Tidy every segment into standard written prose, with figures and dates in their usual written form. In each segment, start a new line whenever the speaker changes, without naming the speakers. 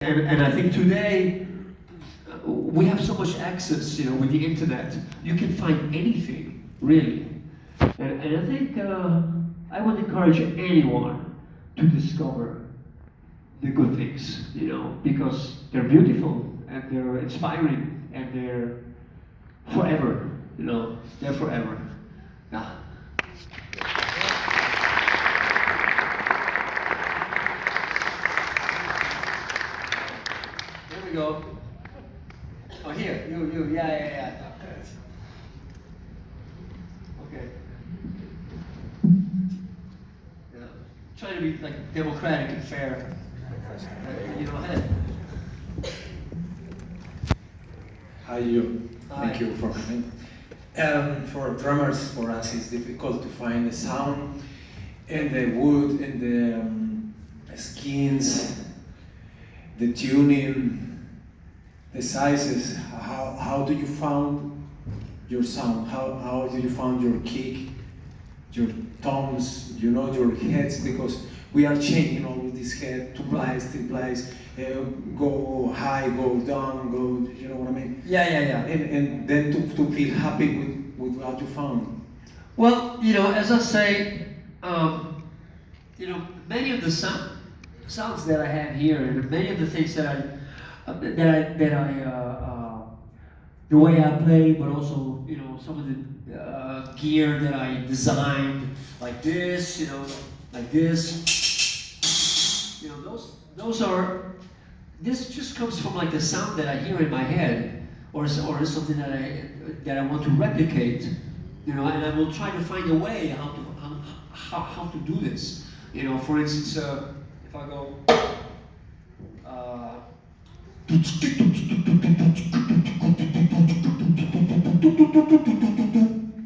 And I think today we have so much access, with the internet. You can find anything, really. And I think I would encourage anyone to discover the good things, because they're beautiful and they're inspiring and they're forever, they're forever. Yeah. There we go. Oh, here, you, yeah. Okay. Yeah. Try to be like democratic and fair. Ahead.
Hi, you.
Hi.
Thank you for coming. For drummers, for us, it's difficult to find the sound and the wood and the skins, the tuning, the sizes. How do you found your sound? How do you found your kick, your toms, your heads? Because we are changing all of this head, 2 plies, 3 plies, go high, go down, go, you know what I mean?
Yeah.
And then to feel happy with what you found.
Well, as I say, many of the sounds that I have here, and many of the things that the way I play, but also, some of the gear that I designed, like this, like this. This just comes from like the sound that I hear in my head, or something that I want to replicate, and I will try to find a way how to do this. For instance, if I go.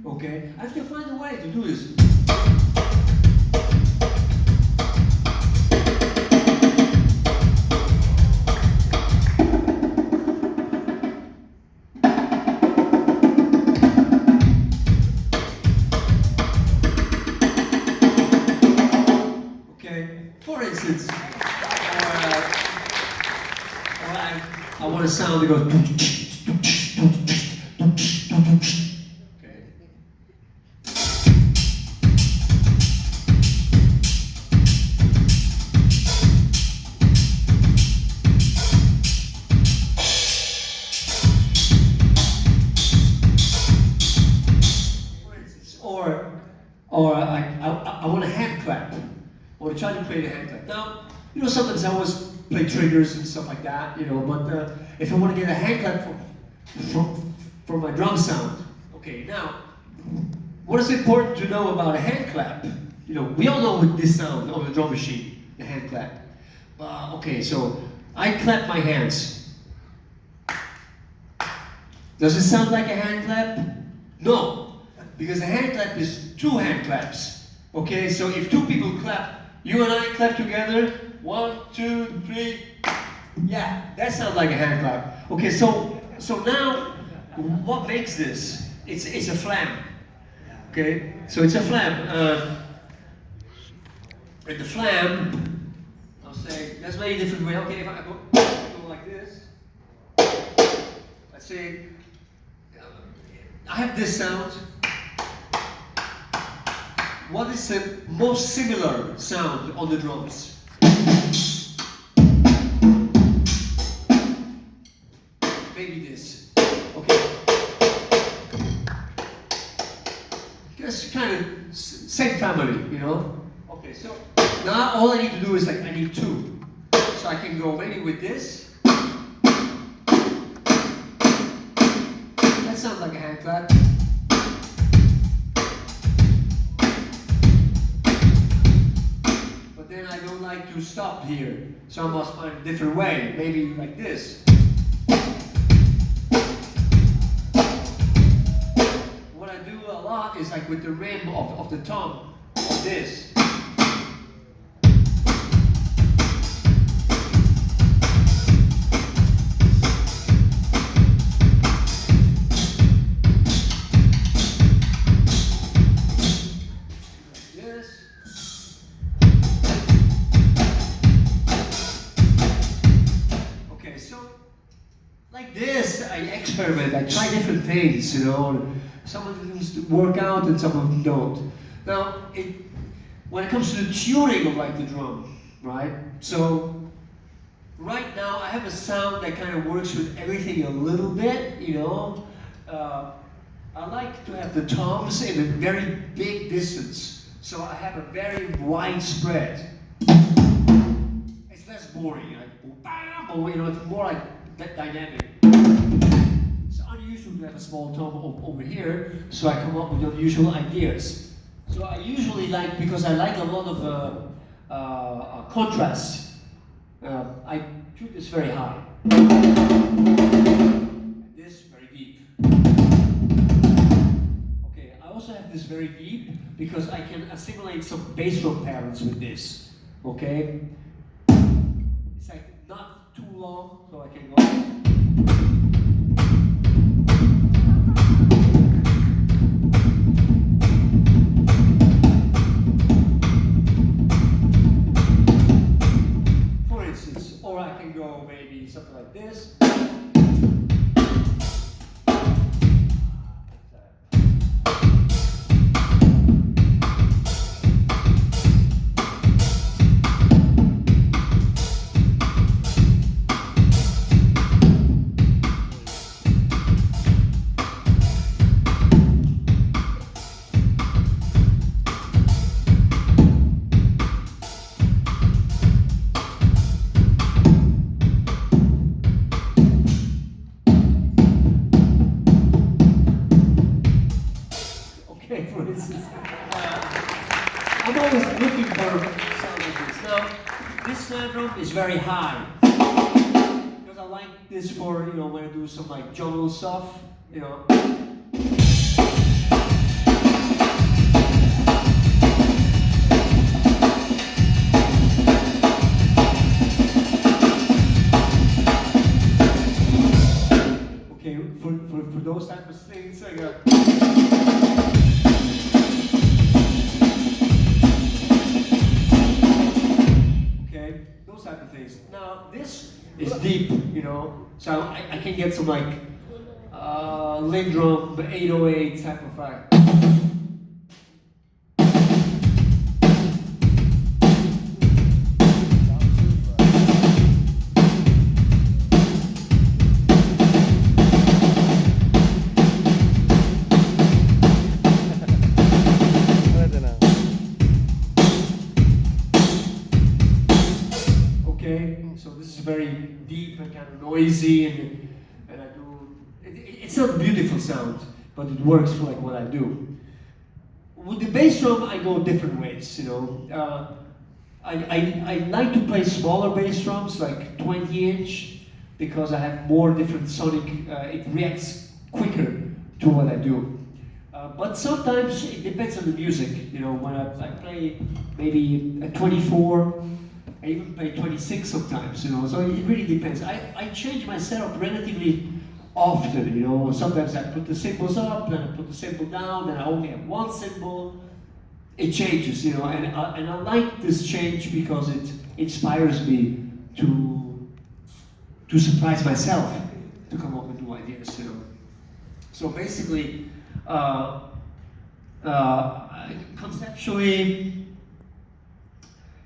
Okay, I have to find a way to do this. For instance, I want a sound that goes. Okay. For instance, or I want a hand clap. Or try to create a hand clap. Now, sometimes I always play triggers and stuff like that, but if I want to get a hand clap for my drum sound, okay, now, what is important to know about a hand clap? We all know with this sound on the drum machine, the hand clap. Okay, so I clap my hands. Does it sound like a hand clap? No, because a hand clap is 2 hand claps. Okay, so if 2 people clap, you and I clap together, 1, 2, 3, yeah, that sounds like a hand clap. Okay, so now, what makes this? It's a flam. Okay, so it's a flam. And the flam, I'll say, there's many different ways. Okay, if I go like this, let's say, I have this sound. What is the most similar sound on the drums? Maybe this. Okay. Just kind of same family, Okay, so now all I need to do is I need 2. So I can go maybe with this. That sounds like a hand clap. Then I don't like to stop here, so I must find a different way, maybe like this. What I do a lot is with the rim of the tongue, of this. like this, I experiment, I try different things, you know. Some of them work out and some of them don't. Now, when it comes to the tuning of like the drum, right? So, right now I have a sound that kind of works with everything a little bit, you know. I like to have the toms in a very big distance, so I have a very wide spread. It's less boring, like boom, bam, boom, you know, it's more like that dynamic. It's unusual to have a small tom over here, so I come up with unusual ideas. So I usually like, because I like a lot of contrast, I tune this very high. And this very deep. Okay, I also have this very deep because I can assimilate some bass drum patterns with this. Okay? It's like not too long, so I can go. Or I can go maybe something like this. For instance, I'm always looking for sound like this. Now, this snare drum is very high because I like this for, you know, when I do some like jungle stuff, you know. Okay, for those type of things, I got. Those type of things. Now this is deep, you know, so I can get some like Lindrum 808 type of vibe. So this is very deep and kind of noisy, and I do. It's not a beautiful sound, but it works for like what I do. With the bass drum, I go different ways. You know, I like to play smaller bass drums, like 20-inch, because I have more different sonic. It reacts quicker to what I do. But sometimes it depends on the music. You know, when I play maybe a 24. I even play 26 sometimes, you know, so it really depends. I change my setup relatively often, you know. Sometimes I put the cymbals up, then I put the cymbal down, then I only have one cymbal. It changes, you know, and I like this change because it inspires me to surprise myself, to come up with new ideas, you know. So basically,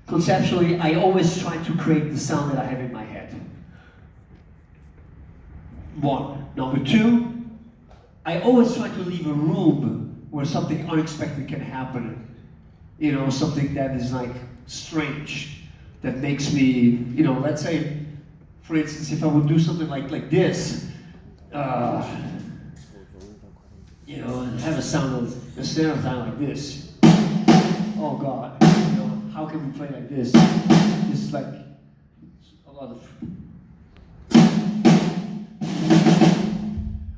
Conceptually, I always try to create the sound that I have in my head. One. Number two, I always try to leave a room where something unexpected can happen. You know, something that is like strange, that makes me, you know, let's say, for instance, if I would do something like this, you know, and have a sound of a snare sound like this. Oh God. How can we play like this? This is like a lot of.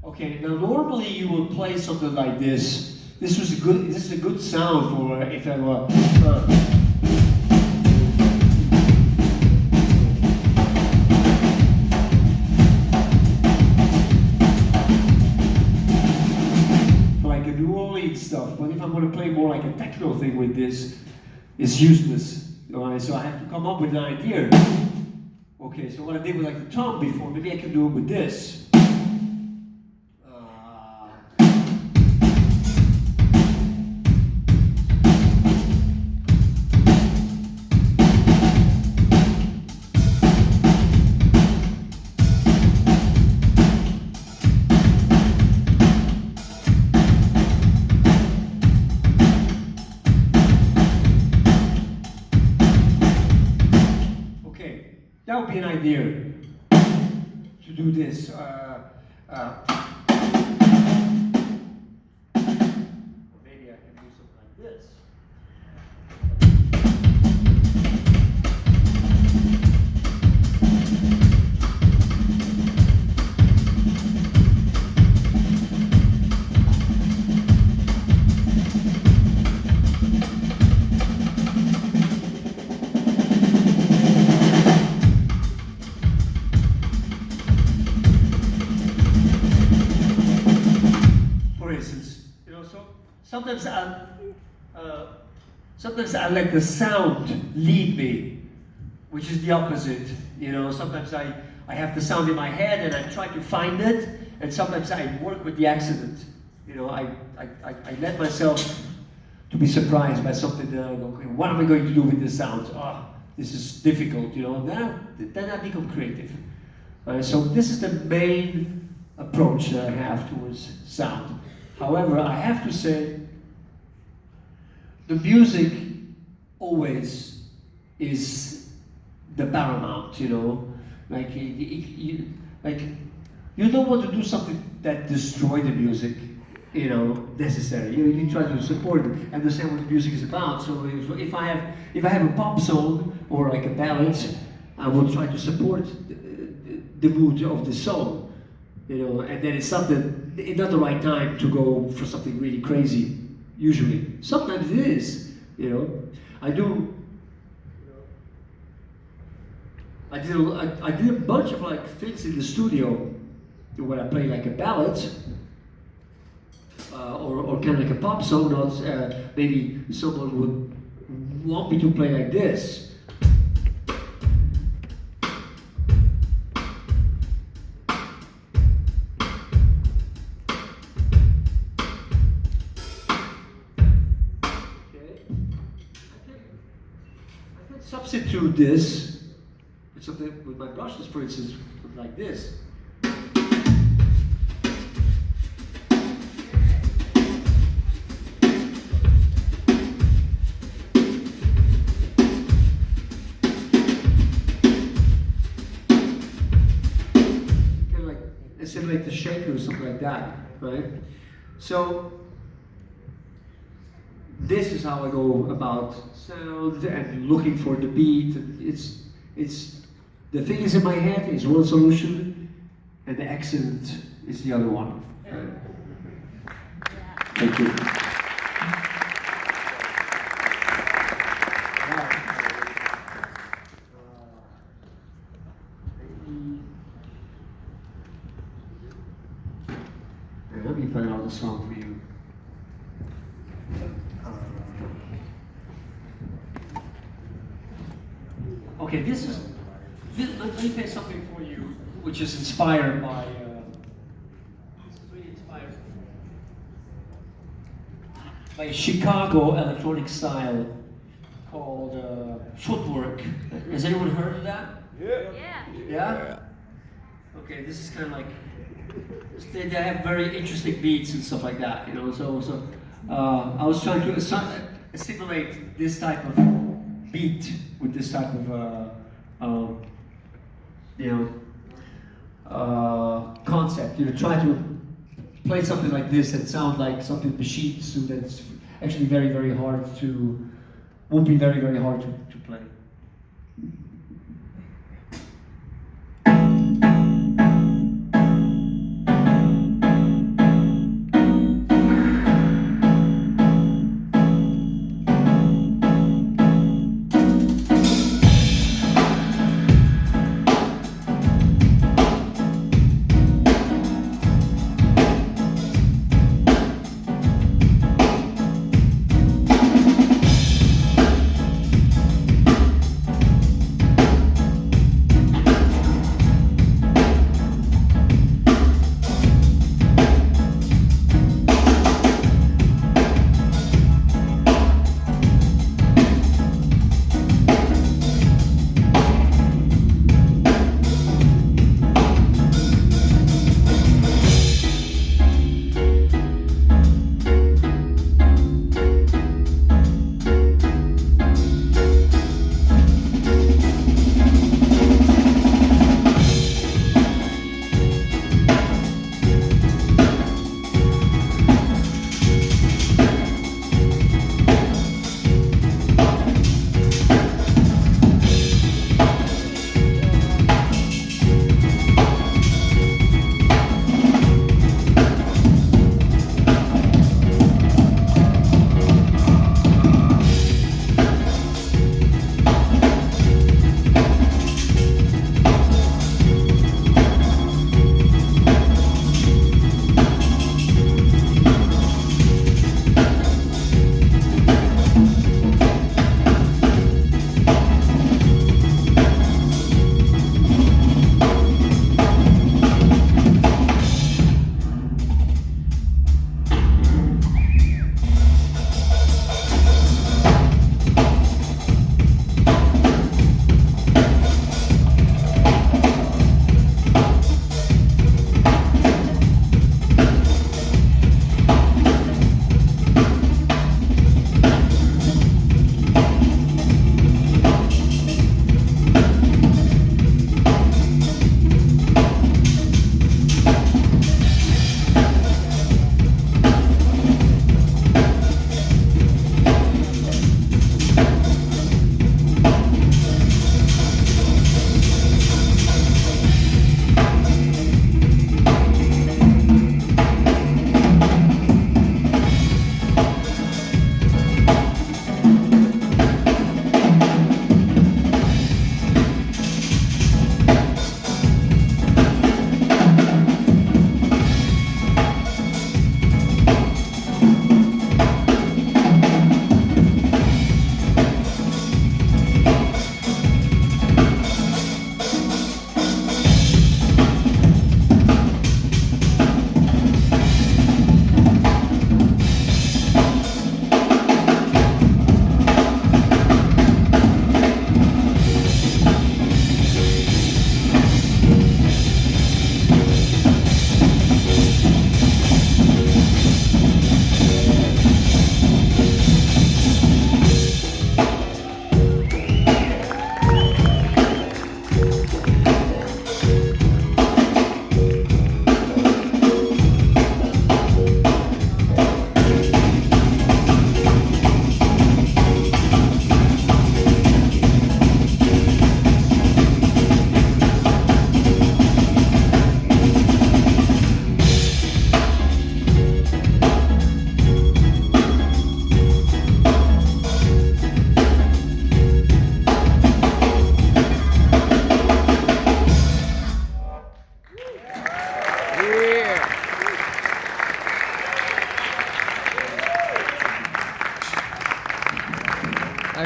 Okay, now normally you will play something like this. This is a good sound for if I were. Like a New Orleans stuff, but if I'm going to play more like a techno thing with this, it's useless. Alright, so I have to come up with an idea. Okay, so what I did with like the tom before, maybe I can do it with this. to do this. Maybe I can do something like this. Sometimes I let the sound lead me, which is the opposite. Sometimes I have the sound in my head and I try to find it, and sometimes I work with the accident. I let myself to be surprised by something that I go, okay, what am I going to do with this sound? This is difficult, then I become creative. So this is the main approach that I have towards sound. However, I have to say, the music always is the paramount, Like you don't want to do something that destroys the music, necessary. You try to support it, and understand what the music is about. So if I have a pop song or like a ballad, I will try to support the mood of the song, And then it's not the right time to go for something really crazy. Usually, sometimes it is. I did a bunch of like things in the studio where I play like a ballad or kind of like a pop song. Not maybe someone would want me to play like this. Substitute this with something with my brushes, for instance, like this. Kind of like simulate the shaker or something like that, right? So this is how I go about sound and looking for the beat. It's the thing is in my head is one solution, and the accident is the other one. Thank you. Let me play out the song for you. Okay, let me play something for you, which is inspired by, by Chicago electronic style called footwork. Has anyone heard of that? Yeah? Okay, this is kind of like, they have very interesting beats and stuff like that, so I was trying to simulate this type of beat with this type of concept. Try to play something like this that sounds like something machine, so that's actually very, very hard to, would be very, very hard to play.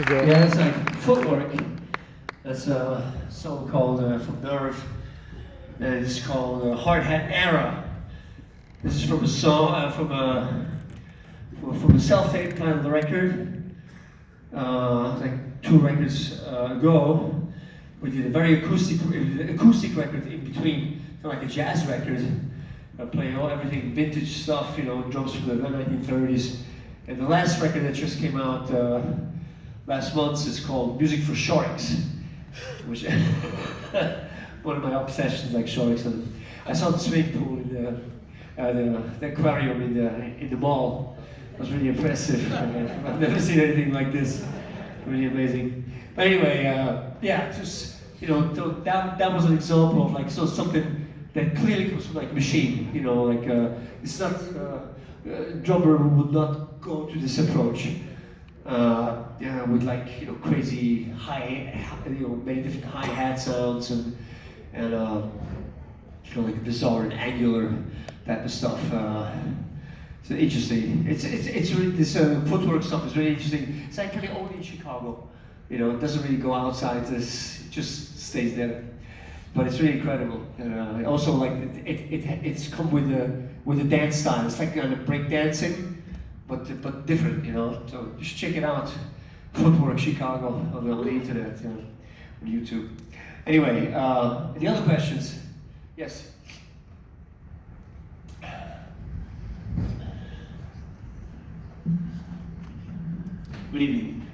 go.
Yeah, that's like footwork. That's a song called from Nerve. And it's called Hard Hat Era. This is from a song, from a self-tape titled record. Like 2 records ago. We did a very acoustic record in between, kind of like a jazz record. Playing everything vintage stuff, you know, drums from the 1930s. And the last record that just came out last month is called Music for Sharks, which one of my obsessions, like sharks. And I saw the swimming pool in the aquarium in the mall. It was really impressive. I've never seen anything like this. Really amazing. But anyway, yeah, just you know, that was an example of like something that clearly comes from like machine. You know, like it's not drummer would not go to this approach. Yeah, with like you know crazy high, you know, many different hi-hat sounds and you know like bizarre and angular type of stuff. So interesting. It's really, this footwork stuff is really interesting. It's actually only in Chicago. You know, it doesn't really go outside this. It just stays there. But it's really incredible. And also like it's come with the dance style. It's like kind of break dancing, but different. You know. So just check it out. Footwork Chicago on the internet, you know, on YouTube. Anyway, the other questions? Yes.
Good evening.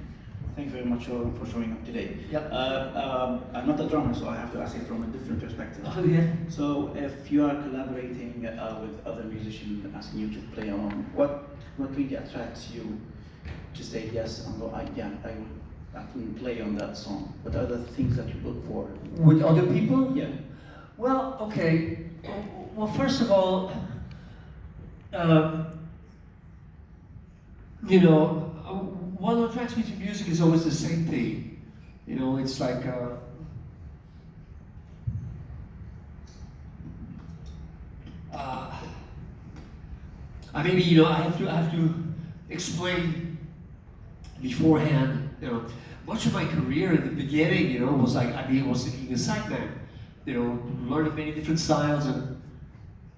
Thank you very much for showing up today.
Yep.
I'm not a drummer, so I have to ask it from a different perspective.
Oh yeah.
So, if you are collaborating with other musicians, asking you to play along, what really attracts you to say yes? I can play on that song. What are the things that you look for?
With other people?
Yeah.
Well, okay. Well, first of all, you know, what attracts me to music is always the same thing. You know, it's like maybe you know I have to explain beforehand. You know, much of my career in the beginning, you know, was like was being a sideman. You know, learning many different styles and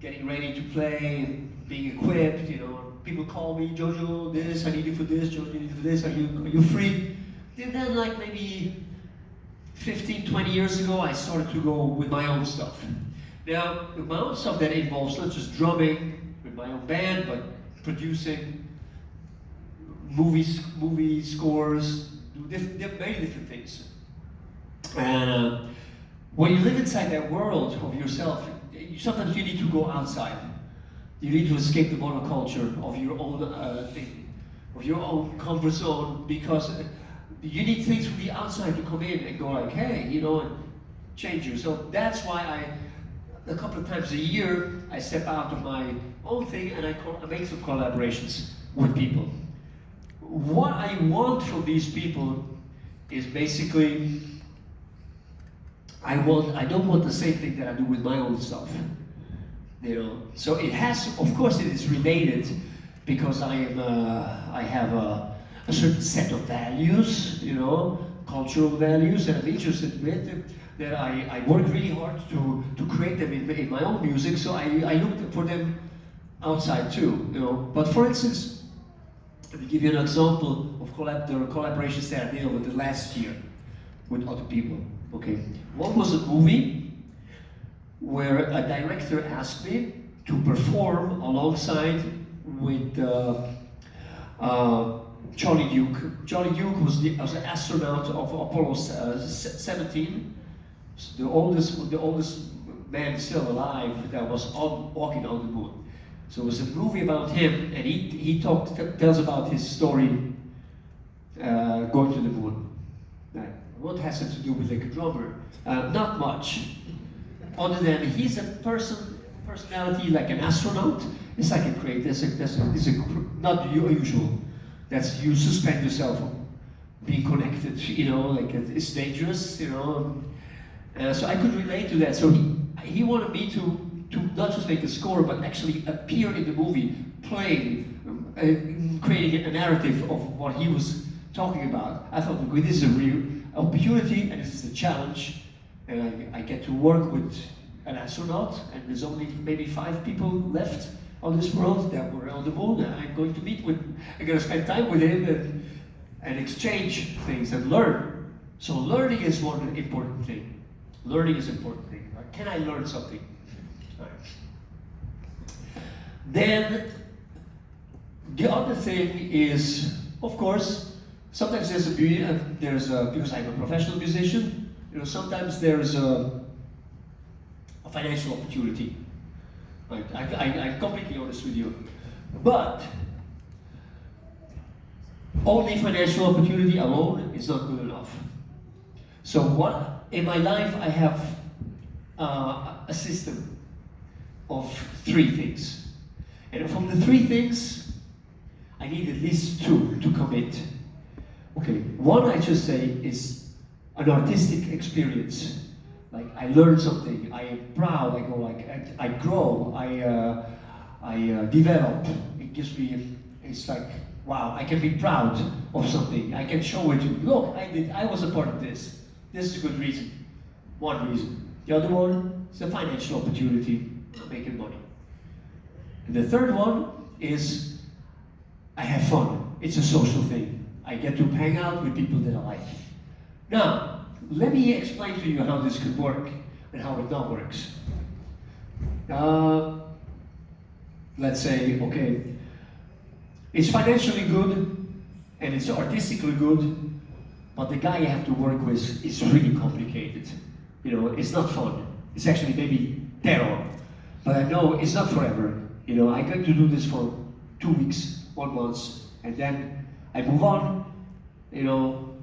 getting ready to play, and being equipped. You know, people call me, Jojo, this, I need you for this, Jojo, I need you for this, are you free? And then like maybe 15, 20 years ago, I started to go with my own stuff. Now, with my own stuff that involves not just drumming with my own band, but producing movie scores, do many different things. And when you live inside that world of yourself, sometimes you need to go outside. You need to escape the monoculture of your own thing, of your own comfort zone, because you need things from the outside to come in and go like, hey, you know, and change you. So that's why a couple of times a year, I step out of my own thing and I make some collaborations with people. What I want from these people is basically, I don't want the same thing that I do with my own stuff. You know, so it has, of course, it is related because I have a certain set of values, you know, cultural values that I'm interested with, that I work really hard to create them in my own music. So I look for them outside too, you know. But for instance, let me give you an example of the collaborations that I did over the last year with other people. Okay, one was a movie where a director asked me to perform alongside with Charlie Duke. Charlie Duke was an astronaut of Apollo 17, the oldest man still alive that was walking on the moon. So it was a movie about him, and he tells about his story going to the moon. What has it to do with like a drummer? Not much. Other than he's a personality like an astronaut. It's like a crate. That's not usual. That's you suspend yourself from being connected. You know, like it's dangerous. You know, so I could relate to that. So he wanted me to not just make a score, but actually appear in the movie, playing, creating a narrative of what he was talking about, I thought, okay, this is a real opportunity and this is a challenge, and I get to work with an astronaut, and there's only maybe 5 people left on this world that were on the moon, and I'm going to meet with, I'm going to spend time with him and exchange things and learn. So learning is one important thing. Learning is an important thing. Right? Can I learn something? Right. Then the other thing is, of course, sometimes there's a beauty. Because I'm a professional musician, you know, sometimes there's a financial opportunity. Right? I'm completely honest with you, but only financial opportunity alone is not good enough. So what in my life I have a system of 3 things, and from the 3 things I need at least 2 to commit. Okay, one I just say is an artistic experience. Like I learn something, I am proud. I go like I grow, I develop. It gives me. It's like wow, I can be proud of something. I can show it to you. Look, I was a part of this. This is a good reason. One reason. The other one is a financial opportunity, making money. And the third one is I have fun. It's a social thing. I get to hang out with people that I like. Now, let me explain to you how this could work and how it not works. Let's say, okay, it's financially good and it's artistically good, but the guy you have to work with is really complicated. You know, it's not fun. It's actually maybe terror. But I know it's not forever. You know, I get to do this for 2 weeks, 1 month, and then I move on. You know,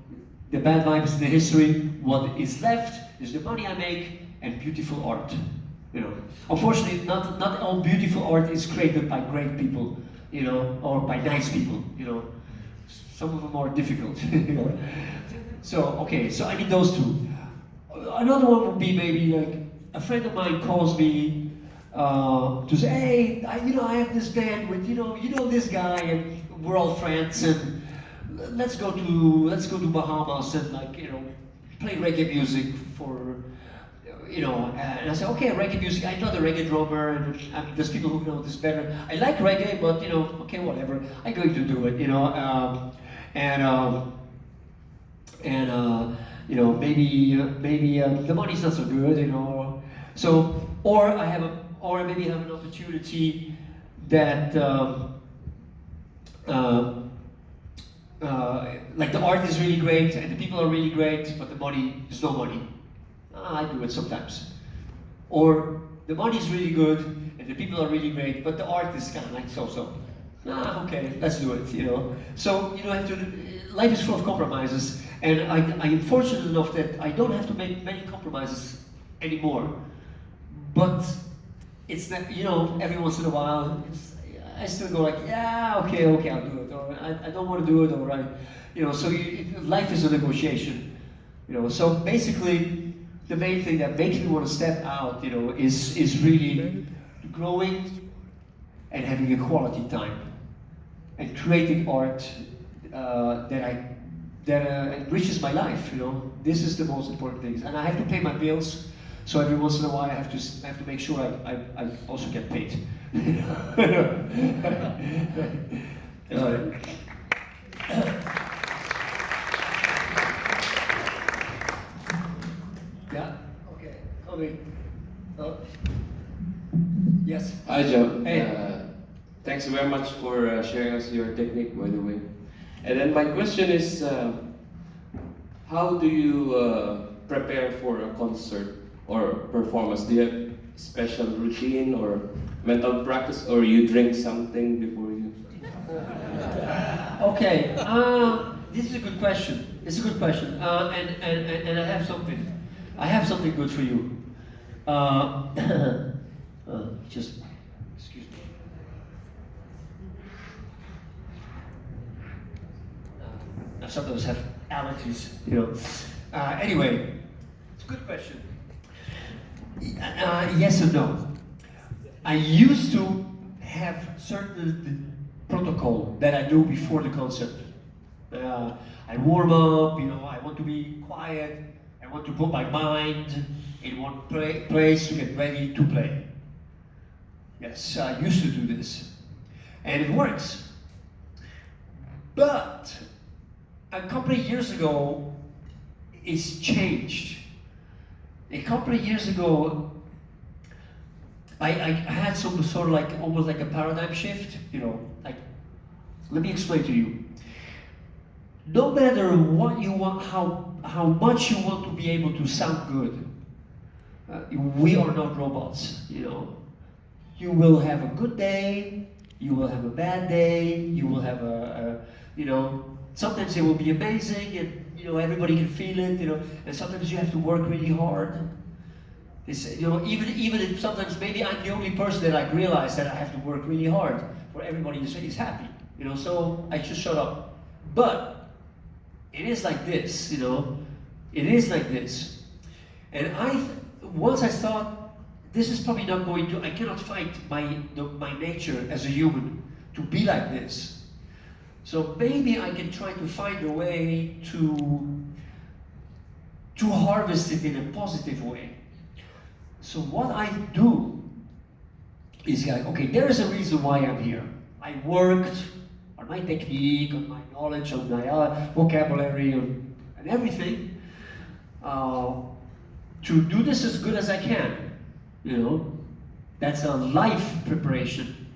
the bad vibes in the history. What is left is the money I make and beautiful art. You know, unfortunately, not all beautiful art is created by great people. You know, or by nice people. You know, some of them are difficult. You know, so okay, so I need those 2. Another one would be maybe like a friend of mine calls me to say, hey, I have this band with you know this guy, and we're all friends, and let's go to Bahamas and play reggae music for and I say, okay, reggae music. I'm not a reggae drummer, and there's people who know this better. I like reggae, but okay, whatever. I'm going to do it, maybe the money's not so good, So, or maybe have an opportunity that like the art is really great and the people are really great, but the money is no money. I do it sometimes. Or the money is really good and the people are really great, but the art is kind of like so-so. Okay, let's do it, So life is full of compromises, and I'm fortunate enough that I don't have to make many compromises anymore. But it's that, every once in a while, I still go like, yeah, okay, I'll do it, or I don't want to do it, or so life is a negotiation, So basically, the main thing that makes me want to step out, is really growing and having a quality time and creating art that enriches my life. This is the most important thing, and I have to pay my bills. So every once in a while, I have to make sure I also get paid. Yeah. Okay. Coming. Yes.
Hi, Joe.
Hey.
Thanks very much for sharing us your technique, by the way. And then my question is, how do you prepare for a concert or performance? Do you have special routine or mental practice, or you drink something before you?
Okay. This is a good question. It's a good question. And I have something. I have something good for you. Just excuse me. I sometimes have allergies, Anyway, it's a good question. Yes or no? I used to have certain protocol that I do before the concert. I warm up, I want to be quiet. I want to put my mind in one place to get ready to play. Yes, I used to do this. And it works. But a couple of years ago, it's changed. A couple of years ago, I had some sort of like, almost like a paradigm shift, like, let me explain to you. No matter what you want, how much you want to be able to sound good, we are not robots, You will have a good day, you will have a bad day, you will have sometimes it will be amazing and, everybody can feel it, and sometimes you have to work really hard. Even if sometimes maybe I'm the only person that I realize that I have to work really hard for everybody is happy, so I just shut up. But it is like this, it is like this. And once I thought, this is probably not going to, I cannot fight my nature as a human to be like this. So maybe I can try to find a way to harvest it in a positive way. So what I do is like, okay, there is a reason why I'm here. I worked on my technique, on my knowledge, on my vocabulary, and everything, to do this as good as I can. That's a life preparation,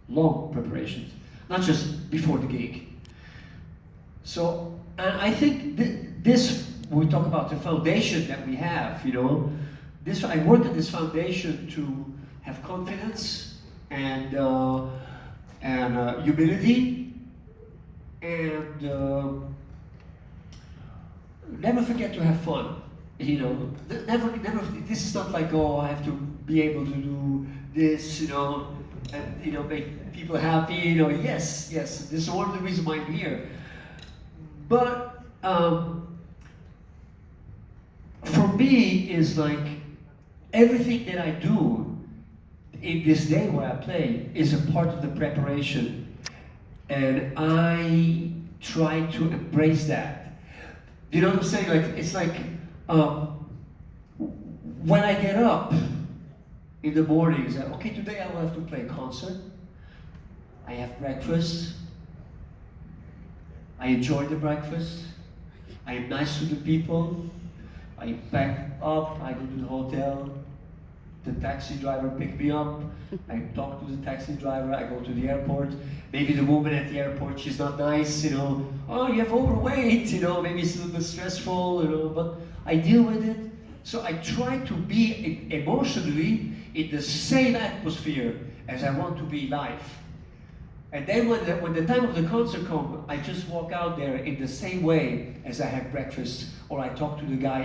long preparation, not just before the gig. So, and I think this, when we talk about the foundation that we have, I work on this foundation to have confidence and humility, and never forget to have fun. Never. This is not like, oh, I have to be able to do this, and make people happy. Yes. This is one of the reasons why I'm here. But for me, is like everything that I do in this day where I play is a part of the preparation, and I try to embrace that. You know what I'm saying? Like it's like. When I get up in the morning, it's like, okay, today I will have to play a concert. I have breakfast. I enjoy the breakfast. I am nice to the people. I pack up, I go to the hotel. The taxi driver picked me up. I talk to the taxi driver, I go to the airport. Maybe the woman at the airport, she's not nice, oh, you have overweight, maybe it's a little bit stressful, but I deal with it. So I try to be emotionally in the same atmosphere as I want to be live. And then when the time of the concert comes, I just walk out there in the same way as I have breakfast, or I talk to the guy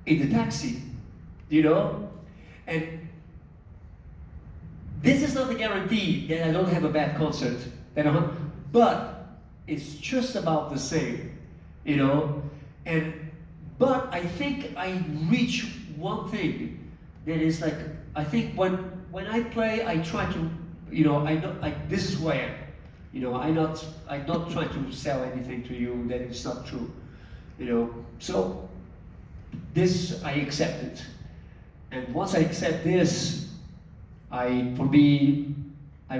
in the taxi, And this is not a guarantee that I don't have a bad concert, but it's just about the same, But I think I reach one thing that is like, I think when I play, I try to, this is who I am. I'm not trying to sell anything to you that is not true, So this, I accept it. And once I accept this, I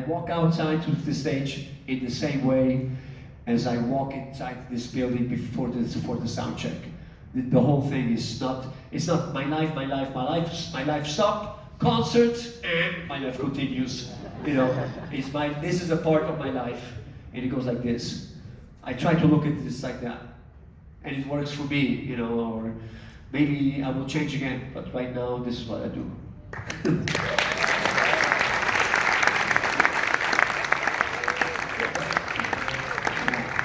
walk outside to the stage in the same way as I walk inside this building before the sound check. The whole thing is it's not my life stop, concert, and my life continues. This is a part of my life, and it goes like this. I try to look at this like that, and it works for me, or maybe I will change again, but right now, this is what I do.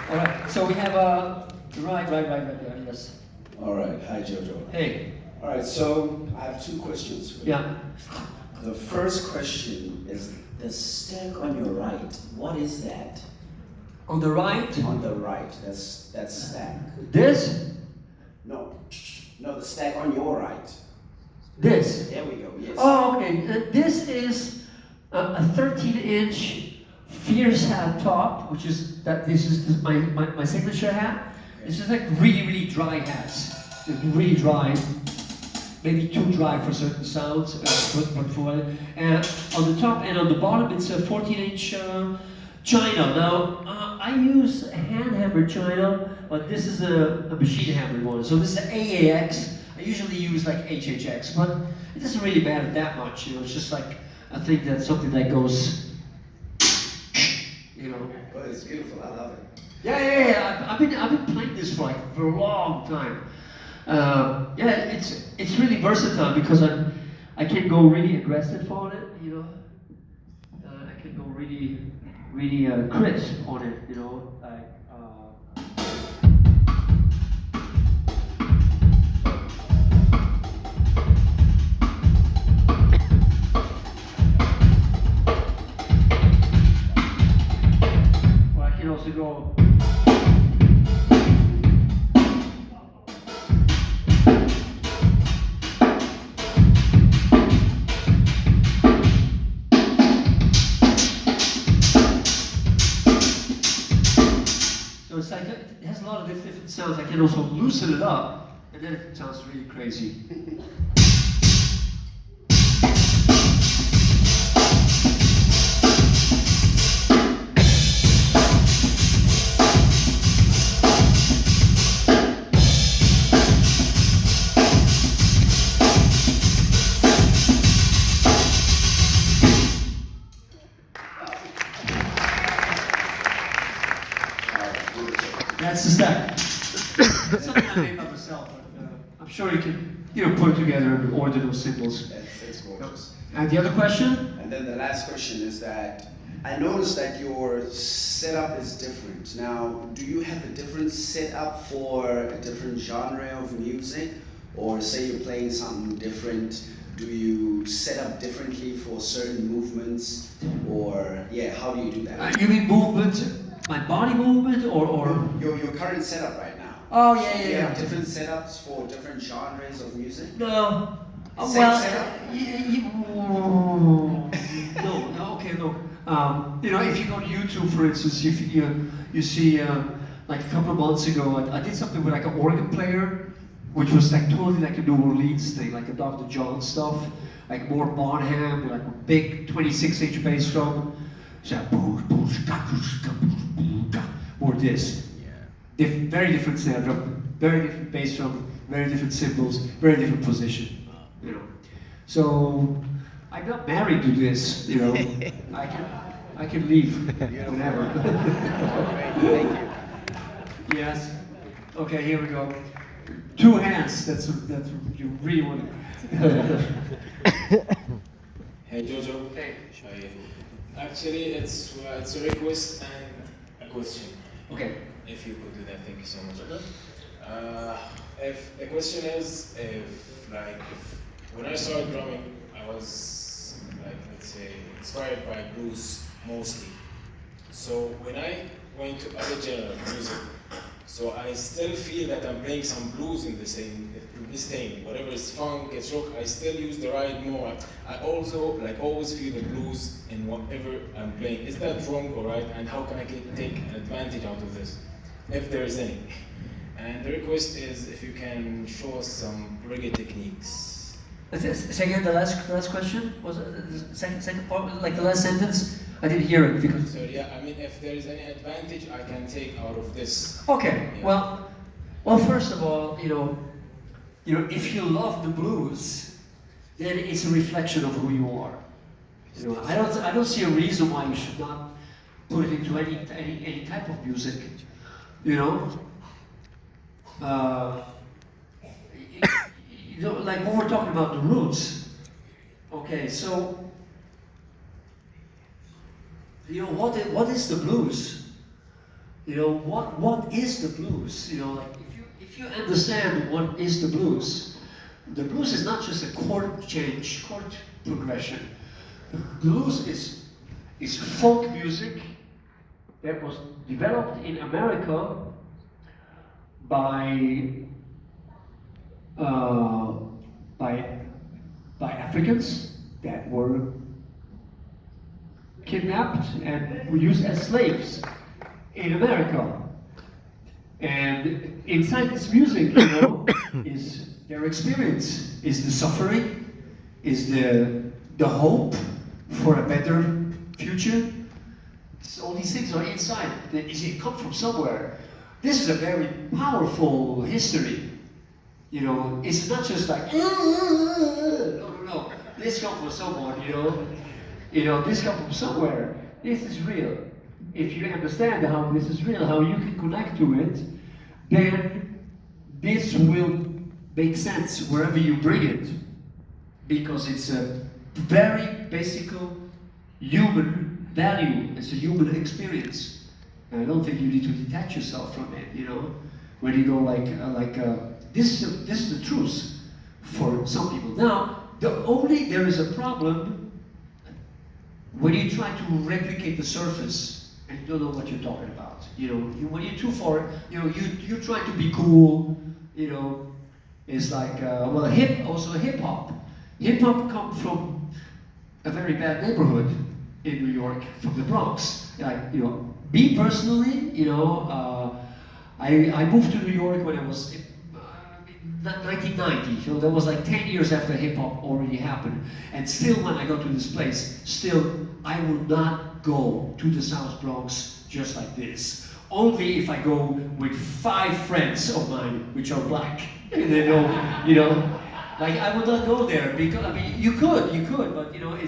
All right, so we have right there, yes.
All right, hi Jojo.
Hey.
All right, so I have two questions for you.
Yeah.
The first question is the stack on your right. What is that?
On the right?
On the right, that's stack.
This?
No, the stack on your right.
This?
There we go, yes.
Oh, okay. This is a 13-inch fierce hat top, which is that this is my signature hat. This is like really dry hats. It's really dry, maybe too dry for certain sounds, but for and on the top and on the bottom it's a 14-inch china. Now I use hand hammered china, but this is a machine hammered one. So this is an AAX. I usually use like HHX, but it doesn't really matter that much. You know, it's just like I think that's something that goes, you know.
Well, it's beautiful. I love it.
Yeah. I've been playing this for a long time. Yeah, it's really versatile because I can go really aggressive on it, you know. I can go really crisp on it, you know. Like or I can also go. So it's like it has a lot of different sounds. I can also loosen it up, and then it sounds really crazy. That's the step. It's something I made by myself, but I'm sure you can, put it together and order those symbols.
It's gorgeous.
And the other question?
And then the last question is that I noticed that your setup is different. Now, do you have a different setup for a different genre of music? Or say you're playing something different, do you set up differently for certain movements? Or, yeah, how do you do that?
You mean movement, my body movement, or?
Your current setup right now.
Oh, yeah.
Do you have different setups for different genres of music?
No.
Same setup?
No, okay, look. If you go to YouTube, for instance, you see, like a couple of months ago, I did something with like an organ player, which was like totally like a New Orleans thing, like a Dr. John stuff, like more Bonham, like a big 26-inch bass drum. So, or this. Very different setup, very different bass drum, very different cymbals, very different position. So I'm not married to this. I can leave whenever.
Thank you.
Yes. Okay, here we go. 2 hands. That's what you really want to.
Hey Jojo.
Hey.
Actually, it's a request and a question.
Okay.
If you could do that, thank you so much. If the question is, when I started drumming, I was let's say inspired by blues mostly. So when I went to other genre of music, so I still feel that I'm playing some blues in this thing. Whatever is funk, it's rock, I still use the ride more. I also always feel the blues in whatever I'm playing. Is that wrong or right? And how can I take an advantage out of this, if there is any? And the request is if you can show us some reggae techniques.
Second, the last question was the second part, like the last sentence. I didn't hear it because.
So yeah, I mean, if there is any advantage I can take out of this.
Okay.
Yeah.
Well, first of all, if you love the blues, then it's a reflection of who you are. I don't see a reason why you should not put it into any type of music. Like when we're talking about the roots. Okay, so what is the blues? What is the blues? Like if you understand what is the blues is not just a chord change, chord progression. The blues is folk music that was developed in America by Africans that were kidnapped and were used as slaves in America. And inside this music, you know, is their experience, is the suffering, is the hope for a better future. So all these things are inside. It come from somewhere. This is a very powerful history. You know, it's not just like no. This comes from someone. You know, this comes from somewhere. This is real. If you understand how this is real, how you can connect to it, then this will make sense wherever you bring it, because it's a very basic human value. It's a human experience. And I don't think you need to detach yourself from it. You know, when you go this is the truth for some people. Now, there is a problem when you try to replicate the surface and you don't know what you're talking about. You know, when you're too far, you try to be cool. You know, it's like hip hop. Hip hop comes from a very bad neighborhood in New York, from the Bronx. Like, me personally, I moved to New York when I was 1990, so that was like 10 years after hip hop already happened. And still, when I go to this place, I would not go to the South Bronx just like this. Only if I go with 5 friends of mine, which are black, and they know, like I would not go there because you could, but it's not.